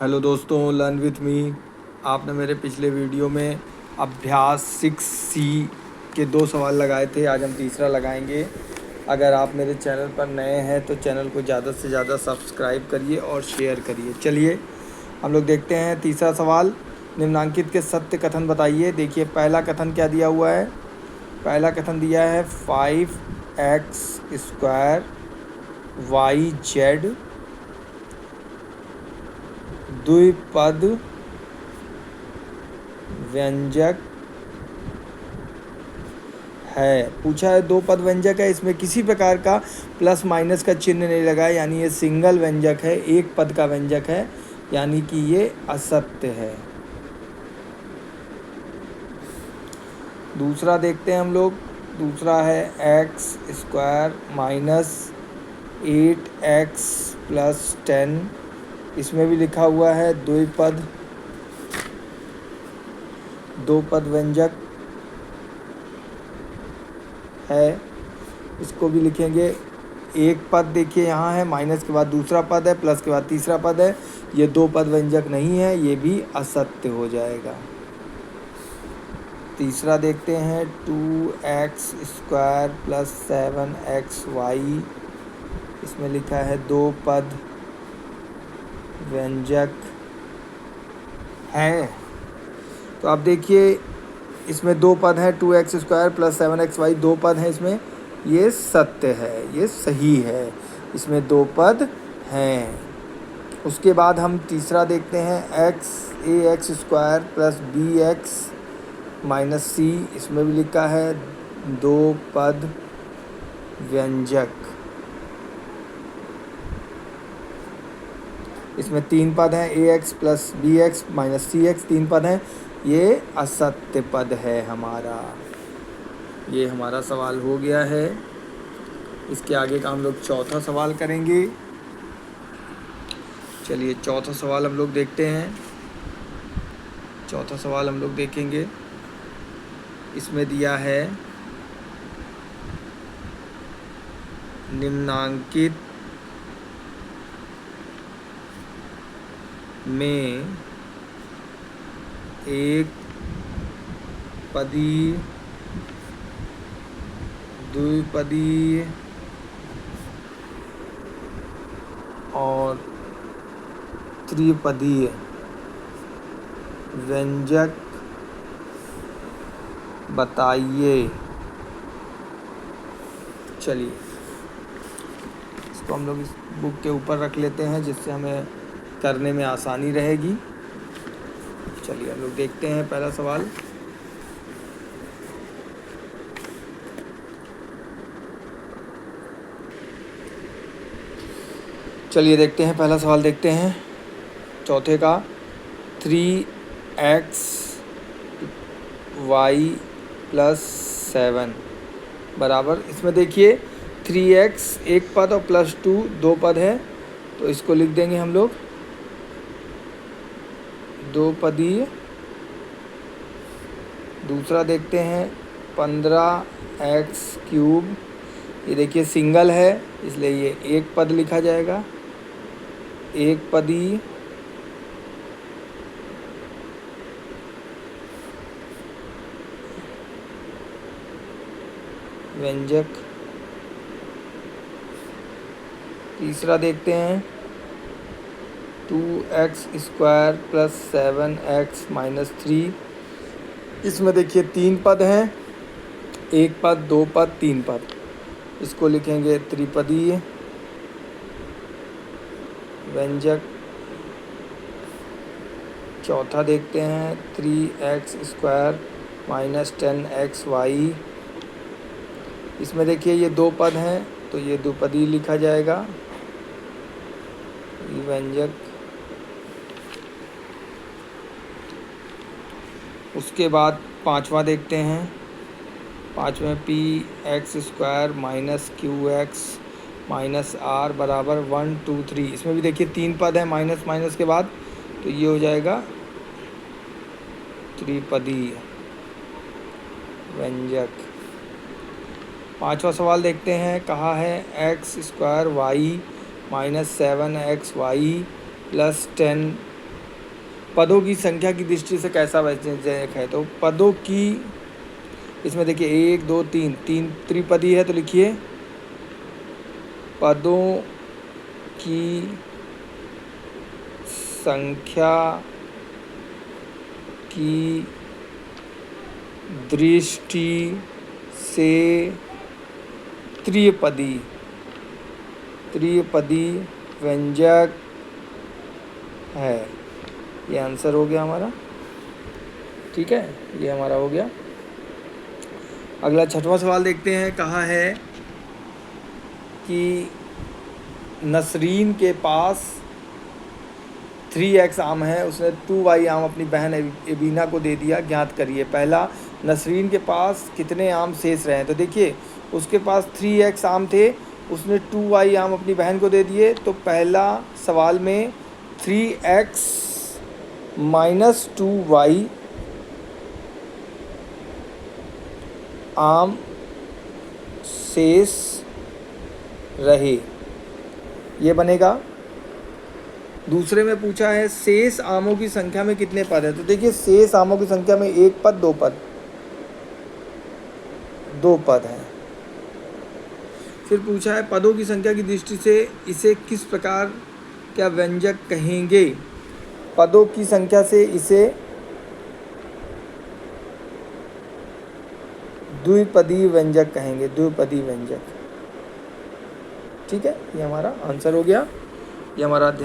Hello दोस्तों, learn with me. आपने मेरे पिछले वीडियो में अभ्यास 6C के 2 सवाल लगाए थे। आज हम तीसरा लगाएंगे। अगर आप मेरे चैनल पर नए हैं तो चैनल को ज़्यादा से ज़्यादा सब्सक्राइब करिए और शेयर करिए। चलिए हम लोग देखते हैं तीसरा सवाल। निम्नांकित के सत्य कथन बताइए। देखिए पहला कथन क्या दिया हुआ है। पहला कथन दिया है 5x² YZ द्विपद व्यंजक है। पूछा है दो पद व्यंजक है, इसमें किसी प्रकार का प्लस माइनस का चिन्ह नहीं लगा है, यानी ये सिंगल व्यंजक है, एक पद का व्यंजक है, यानी कि ये असत्य है। दूसरा देखते हैं हम लोग। दूसरा है x² - 8x + 10। इसमें भी लिखा हुआ है दो पद व्यंजक है। इसको भी लिखेंगे। एक पद देखिए यहाँ है, माइनस के बाद दूसरा पद है, प्लस के बाद तीसरा पद है। ये दो पद व्यंजक नहीं है, ये भी असत्य हो जाएगा। तीसरा देखते हैं 2x² + 7xy। इसमें लिखा है दो पद व्यंजक है। तो आप देखिए इसमें दो पद हैं, 2x² + 7xy, दो पद हैं इसमें। ये सत्य है, ये सही है, इसमें दो पद हैं। उसके बाद हम तीसरा देखते हैं ax² + bx - c। इसमें भी लिखा है दो पद व्यंजक। इसमें तीन पद हैं, ax + bx - cx, तीन पद हैं। ये असत्य पद है हमारा। ये हमारा सवाल हो गया है। इसके आगे का हम लोग चौथा सवाल करेंगे। चलिए चौथा सवाल हम लोग देखते हैं। चौथा सवाल हम लोग देखेंगे। इसमें दिया है निम्नांकित में एक पदी, द्विपदी और त्रिपदीय व्यंजक बताइए। चलिए इसको हम लोग इस बुक के ऊपर रख लेते हैं, जिससे हमें करने में आसानी रहेगी। चलिए हम लोग देखते हैं पहला सवाल। चलिए देखते हैं पहला सवाल देखते हैं चौथे का। 3x y + 7 बराबर, इसमें देखिए 3x एक पद और +2 दो पद है, तो इसको लिख देंगे हम लोग दो पदीय। दूसरा देखते हैं 15x³ ये देखिए सिंगल है, इसलिए ये एक पद लिखा जाएगा, एक पदीय। व्यंजक। तीसरा देखते हैं 2x² + 7x - 3। इसमें देखिए तीन पद हैं, एक पद, दो पद, तीन पद। इसको लिखेंगे त्रिपदीय व्यंजक। चौथा देखते हैं 3x² - 10xy। इसमें देखिए ये दो पद हैं, तो ये द्विपदी लिखा जाएगा, ये व्यंजक। उसके बाद पांचवा देखते हैं। पाँचवें px² - qx - r बराबर 1 2 3। इसमें भी देखिए तीन पद हैं माइनस माइनस के बाद, तो ये हो जाएगा त्रिपदी व्यंजक। पांचवा सवाल देखते हैं। कहा है x² y - 7xy + 10 पदों की संख्या की दृष्टि से कैसा व्यंजक है? तो पदों की, इसमें देखिए 1 2 3, 3 त्रिपदी है, तो लिखिए पदों की संख्या की दृष्टि से त्रिपदी व्यंजक है। ये आंसर हो गया हमारा। ठीक है, ये हमारा हो गया। अगला 6वां सवाल देखते हैं। कहा है कि नसरीन के पास 3x आम है, उसने 2y आम अपनी बहन एबीना को दे दिया, ज्ञात करिए। पहला, नसरीन के पास कितने आम शेष रहे? तो देखिए उसके पास 3x आम थे, उसने 2y आम अपनी बहन को दे दिए। तो पहला सवाल में 3x माइनस 2y आम शेष रहे, ये बनेगा। दूसरे में पूछा है शेष आमों की संख्या में कितने पद हैं? तो देखिए शेष आमों की संख्या में 1 पद, 2 पद, 2 पद हैं। फिर पूछा है पदों की संख्या की दृष्टि से इसे किस प्रकार क्या व्यंजक कहेंगे? पदों की संख्या से इसे द्विपदी व्यंजक कहेंगे, द्विपदी व्यंजक। ठीक है, ये हमारा आंसर हो गया। ये हमारा अध्याय